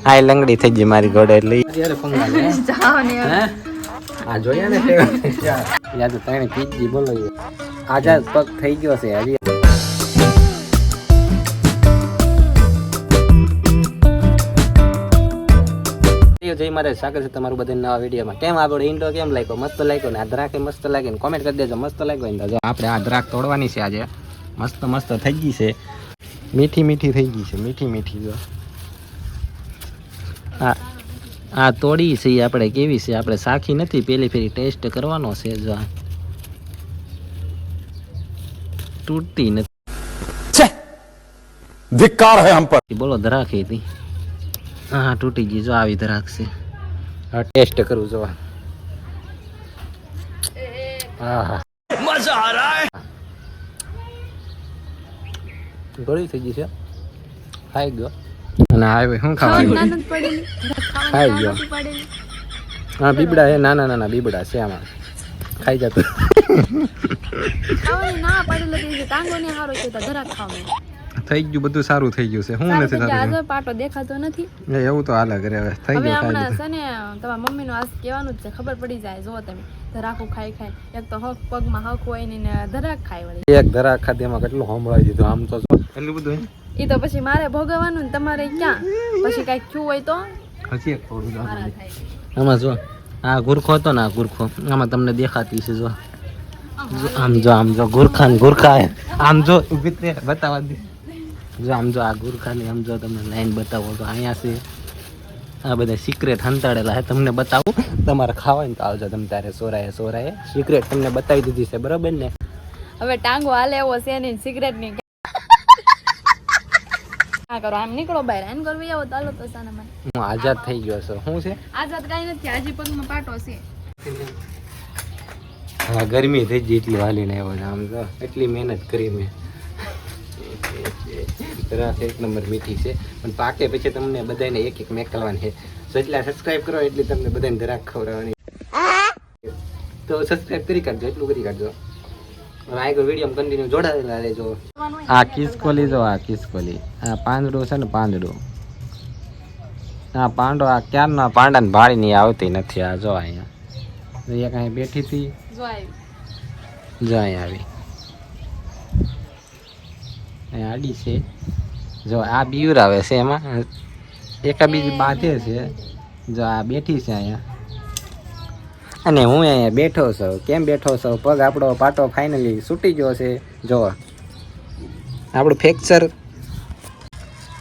આ લંગડી થઈ ગઈ મારી ઘોડે એટલે યાર પંગા લે હે આ જોયા ને યાદ તને પીજી બોલો આજાદ પગ થઈ ગયો છે હજી જય મારે સ્વાગત છે તમારું બધા નવા વિડીયોમાં કેમ આપણે ઇન્ડો કેમ લાગ્યો મસ્ત લાગ્યો ને આ દ્રાકે મસ્ત લાગે ને કોમેન્ટ કરી દેજો મસ્ત લાગ્યો ને જો આપણે આ દ્રાક તોડવાની છે આજે મસ્ત મસ્ત થઈ ગઈ છે મીઠી મીઠી થઈ ગઈ છે મીઠી મીઠી જો આ તોડી છે આપણે કેવી છે આપણે સાખી નથી પેલી ફેરી ટેસ્ટ કરવાનો છે જો તૂટતી નથી ધિક્કાર હે હમ પર બોલો દ્રાક હતી હા તૂટી ગઈ જો આવી દ્રાક છે હા ટેસ્ટ કરું જો હા મજા આ રહા હે ગળી થઈ ગઈ છે ખાઈ ગયો અને આવે શું ખાવાનું ખાઈ ગયો હા બીબડા છે નાના નાના બીબડા છે આમાં ખાઈ જતો થઈ ગયું બધું સારું થઈ ગયું છે હું નથી સારું પાટો દેખાતો નથી એવું તો હાલે કરે હવે થઈ ગયું હમણાં છે ને તમારા મમ્મી નું આજ કહેવાનું જ છે ખબર પડી જાય જો તમે ધરાકું ખાઈ ખાઈ એક તો હક પગમાં હક હોય ને ધરાક ખાઈ વળી એક ધરાક ખાધી એમાં કેટલું સંભળાવી દીધું આમ તો એટલું બધું એ તો પછી મારે ભોગવવાનું ને તમારે ક્યાં પછી કઈક થયું હોય તો હજી એક થોડું આમાં જો આ ગુરખો હતો ને આ ગુરખો આમાં તમને દેખાતી છે જો આમ જો ગુરખા ને ગુરખા આમ જો બતાવવા દે જો આમ જો આ ગુરખા ને આમ જો તમને લાઈન બતાવો તો અહીંયા છે આ બધા સિક્રેટ હંતાડેલા છે તમને બતાવું તમારે ખાવાય તો આવજો તમે તારે સોરાએ સિક્રેટ તમને બતાવી દીધી છે બરોબર ને હવે ટાંગો હાલે એવો છે ને સિક્રેટ ની કરો આમ નીકળો બહાર આમ કરવી આવો ચાલો તો સાના મને હું આઝાદ થઈ ગયો છું શું છે આઝાદ કાઈ નથી આજી પગમાં પાટો છે હા ગરમી થઈ ગઈ એટલી વાલીને આવ્યો આમ તો એટલી મહેનત કરી મેં દ્રાક એક નંબર મીઠી છે પણ પાકે પછી તમને બધાને એક એક મેકલવાની છે તો એટલા સબસ્ક્રાઇબ કરો એટલી તમને બધાને દ્રાક ખવડાવવાની તો સબસ્ક્રાઇબ કરી કાઢજો એટલું કરી કાઢજો હવે આગળ વિડીયો કન્ટિન્યુ જોડાયેલા રહેજો આ કિસકોલી જો આ કિસકોલી આ પાંદડું છે ને પાંદડું આ પાંડો આ ક્યારના પાંડાને ભાળી નહીં આવતી નથી આ જો અહીંયા એક અહીં બેઠી હતી જો અહીંયા આવી અહીંયા આડી છે જો આ બીવર આવે છે એમાં એકા બીજી બાંધે છે જો આ બેઠી છે અહીંયા અને હું અહીંયા બેઠો છું કેમ બેઠો છું પગ આપણો પાટો ફાઇનલી છૂટી ગયો છે જો આપણું ફ્રેક્ચર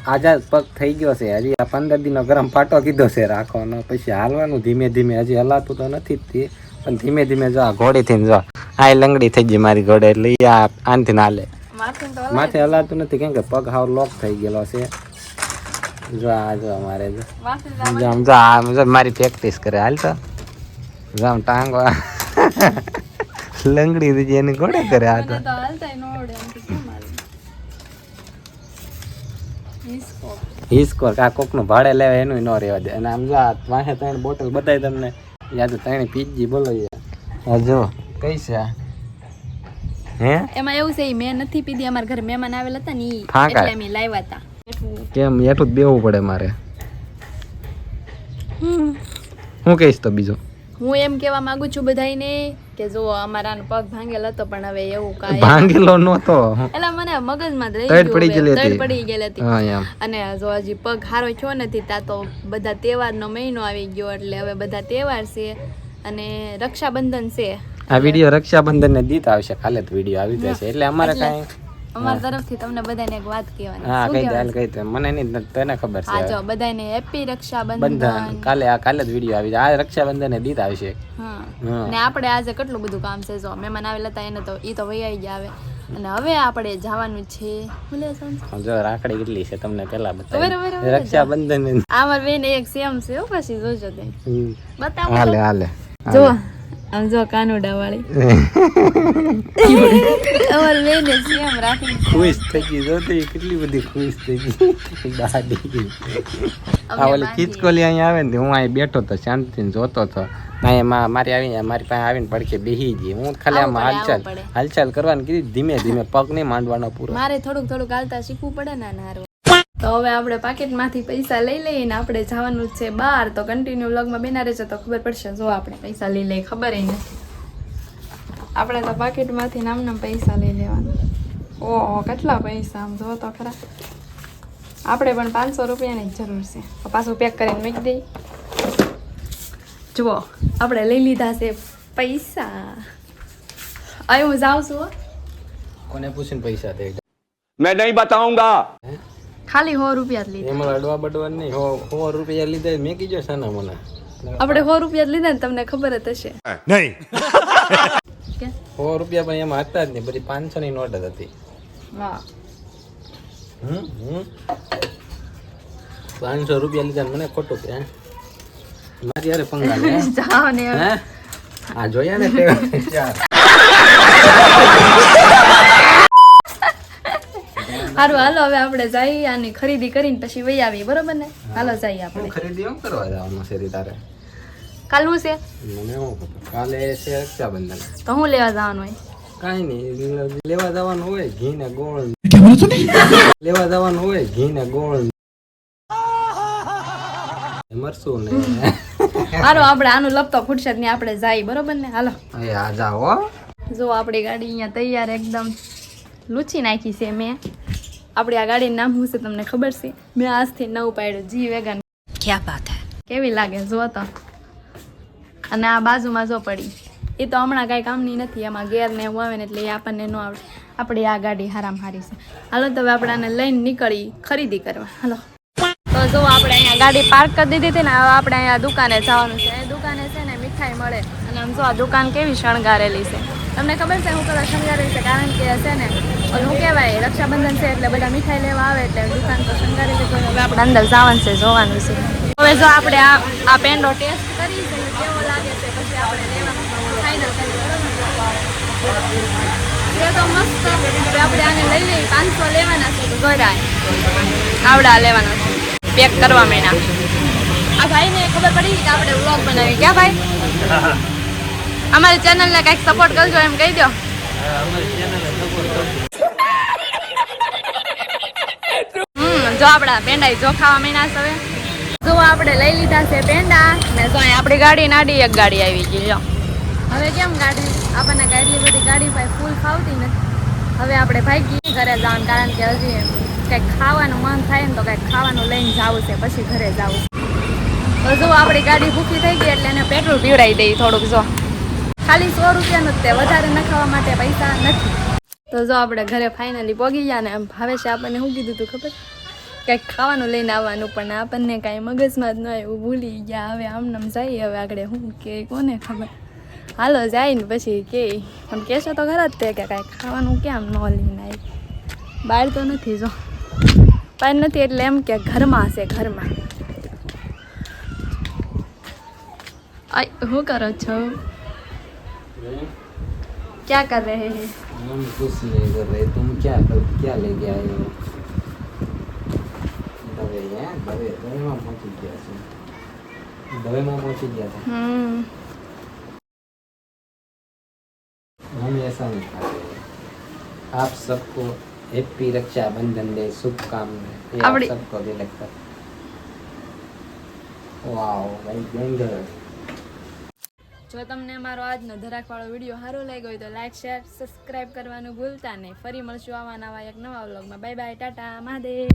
આઝાદ પગ થઈ ગયો છે હજી આ 15 દિનનો ગરમ પાટો કીધો છે રાખવાનો પછી હાલવાનું ધીમે ધીમે હજી હલાતું તો નથી જ તે પણ ધીમે ધીમે જો આ ઘોડીથી જો આ લંગડી થઈ ગઈ મારી ઘોડે એટલે આ આનથી ના હાલે માથે હલાતું નથી કેમ કે પગ હાવ લોક થઈ ગયેલો છે જો આ જો અમારે જો આમ જો મારી પ્રેક્ટિસ કરે હાલ તો જો આમ ટાંગો લંગડી થઈ એની ઘોડે કરે આ તો હિસ્કોર કા કોકનું ભાડે લેવા એનું ન રહેવા દે અને આમ જો આ વાહે 3 બોટલ બતાવી તમને યાદ 3 પીજી બોલો આ જો કઈ છે આ હે એમાં એવું છે મેં નથી પીધી અમાર ઘરે મહેમાન આવેલા હતા ને એટલે અમે લાવ્યા હતા કેમ એઠું જ બેવું પડે મારે હું કહીશ તો બીજું હું એમ કહેવા માંગુ છું બધાઈને કે જો અમારાનો પગ ભાંગેલો હતો પણ હવે એવું કાંઈ ભાંગેલો નહોતો એટલે મને મગજમાં રહી તડ પડી ગયેલી હતી અને જો હજી પગ હારો થયો નથી તા તો બધા તહેવારનો મહિનો આવી ગયો એટલે હવે બધા તહેવાર છે અને રક્ષાબંધન છે આ વિડિયો રક્ષાબંધન ને દીત આવશે કાલે તો વિડિયો આવી જશે એટલે અમારે કાંઈ અમારા તરફથી તમને બધાને એક વાત કહેવાની હા કઈ દે કઈ દે મને નહીં તને ખબર છે હા જો બધાને હેપી રક્ષાબંધન કાલે જ વિડિયો આવી જાય આ રક્ષાબંધન ને દીત આવશે હા ને આપણે આજે કેટલું બધું કામ છે જો મહેમાન આવેલા હતા એને તો ઈ તો વૈયાઈ ગયા આવે અને હવે આપણે જવાનું છે જો રાખડી કેટલી છે તમને પેલા બતાવી રક્ષાબંધન અમાર બેન એક સેમ છે હો પછી જોજો તે બતાવો હાલે જો આમ જો કાનુડા વાળી અમાર બેન સેમ રાખી ખુશ થઈ ગઈ જો તો કેટલી બધી ખુશ થઈ ગઈ દાદી આ ઓલી કિચકોલી અહીંયા આવે ને હું અહીં બેઠો તો શાંતિથી જોતો તો અહીંયા મારી આવીને મારી પાસે આવીને પડકે બેહી ગઈ હું ખાલી આમ હાલચાલ કરવાની કીધી ધીમે ધીમે પગ નહીં માંડવાનો પૂરો મારે થોડુંક હાલતા શીખવું પડે ને હારું તો હવે આપણે પાકેટમાંથી પૈસા લઈ લઈએ ને આપણે જવાનું છે બહાર. તો કન્ટિન્યુ વ્લોગમાં બેના રહેશે તો ખબર પડશે. જો આપણે પૈસા લઈ લઈએ, ખબર ય નથી. આપણે તો પાકેટમાંથી નામના પૈસા લઈ લેવાના. ઓહો, કેટલા પૈસા આમ જો તો ખરા. આપણે પણ 500 રૂપિયાની જ જરૂર છે. તો પાછું પેક કરીને મૂકી દઈએ. જુઓ, આપણે લઈ લીધા છે પૈસા. હવે હું જાઉં છું. કોને પૂછીને પૈસા દે? मैं नहीं बताऊंगा. ખાલી 100 રૂપિયા જ લીધા. એમાં અડવા બડવા નહીં. 100 રૂપિયા લીધા મેં કીધું છે ને મને. આપણે 100 રૂપિયા જ લીધા ને, તમને ખબર જ હશે. नहीं. 100 રૂપિયા પણ એમાં હતા જ નહીં, બધી 500 ની નોટ જ હતી. વાહ. 500 રૂપિયા લીધા ને મને ખોટું કે મારી યારે પંગા લે. જાઓ ને હવે. હે આ જોયા ને તે સારું, હાલો હવે આપણે જઈએ અને ખરીદી કરીને પછી વહી આવીએ, બરોબર ને? હાલો જઈએ આપણે. ખરીદી એમ કરવા જવાનું છે તારે? કાલનું છે? મને શું ખબર. કાલે છે રક્ષાબંધન. તો હું લેવા જવાનું હોય? કાંઈ નહીં, લેવા જવાનું હોય ઘી ને ગોળ. લેવા જવાનું હોય ઘી ને ગોળ મરસું ને. હાલો આપણે આનું લપતો ફૂટશે જ નહીં, આપણે જઈએ, બરોબર ને? હાલો એ આ જાઓ. જો આપણી ગાડી અહીંયા તૈયાર એકદમ લૂછી નાખી છે મેં. આપણી આ ગાડીનું નામ શું છે તમને ખબર છે? મેં આજથી નવું પાડ્યું, જી વેગન. ક્યાં વાત હે? કેવી લાગે જો તો. અને આ બાજુમાં જો પડી, એ તો હમણાં કાંઈ કામની નથી. એમાં ગેર ને એવું આવે ને એટલે એ આપણને ન આવડે. આપણી આ ગાડી હારામ હારી છે. હાલો તો હવે આપણે આને લઈને નીકળી ખરીદી કરવા. હાલો તો જો આપણે અહીંયા ગાડી પાર્ક કરી દીધી હતી ને, હવે આપણે અહીંયા દુકાને જવાનું છે. એ દુકાને છે ને મીઠાઈ મળે. અને આમ જો આ દુકાન કેવી શણગારેલી છે. તમને ખબર છે હું કદાચ શણગારેલી છે? કારણ કે છે ને ઓલું કહેવાય રક્ષાબંધન છે એટલે બધા મીઠાઈ લેવા આવે એટલે દુકાન તો શણગારેલી છે. હવે આપણે અંદર જવાનું છે, જોવાનું છે. હવે જો આપણે આ પેંડો ટેસ્ટ કરી છે કેવો લાગે છે, પછી આપણે લેવાનું ફાઇનલ કરીએ. એ તો મસ્ત. હવે આપણે આને લઈ લઈએ. 500 લેવાના છે તો ગોળા આવડા લેવાના છે. પેક કરવા મેના. આ ભાઈને ખબર પડી કે આપણે વ્લોગ બનાવી. ક્યાં ભાઈ? અમારી ચેનલને કંઈક સપોર્ટ કરજો એમ કહી દો. જો આપણા પેંડા જો ખાવા મહિના છે. હવે જો આપણે લઈ લીધા છે પેંડા ને જો આપણી ગાડી નાડી એક ગાડી આવી ગઈ. જો હવે કેમ ગાડી આપણને કાંઈ એટલી બધી ગાડી પાસે ફૂલ ખાવતી નથી. હવે આપણે ભાગી ઘરે જવાનું, કારણ કે હજી કંઈક ખાવાનું મન થાય ને તો કંઈક ખાવાનું લઈને જવું છે, પછી ઘરે જવું. તો જો આપણી ગાડી ભૂખી થઈ ગઈ એટલે એને પેટ્રોલ પીવડાવી દઈએ થોડુંક. જો ખાલી 100 રૂપિયાનું જ તે, વધારે નખાવા માટે પૈસા નથી. તો જો આપણે ઘરે ફાઇનલી પહોંચી ગયા ને એમ ભાવે છે. આપણને શું કીધું હતું ખબર? કંઈક ખાવાનું લઈને આવવાનું, પણ આપણને કાંઈ મગજમાં જ ન આવ્યું, ભૂલી ગયા. હવે આમનામ જઈએ, હવે આગળ શું કે કોને ખબર. હાલો જાય ને પછી કે પણ કહેશો તો ખરા જ તે કે કાંઈ ખાવાનું કેમ ન લઈને આવી. બહાર તો નથી, જો બહાર નથી એટલે એમ કે ઘરમાં હશે, ઘરમાં. શું કરો છો? क्या कर रहे हैं? हम कुछ नहीं कर रहे. तुम क्या लेके आए हो? दवे हैं, दवे में पहुंच गया છે. दवे में पहुंच गया था. हम ऐसा नहीं खाते. आप सबको हैप्पी रक्षाबंधन डे शुभकामनाएं. आप सबको दे लगता. वाओ भाई डेंजर. જો તમને અમારો આજનો ધરાકવાળો વિડીયો સારો લાગ્યો હોય તો લાઈક, શેર, સબસ્ક્રાઈબ કરવાનું ભૂલતા નહીં. ફરી મળશું આવા નવા એક નવા વ્લોગમાં. Bye bye, Tata, Mahadev.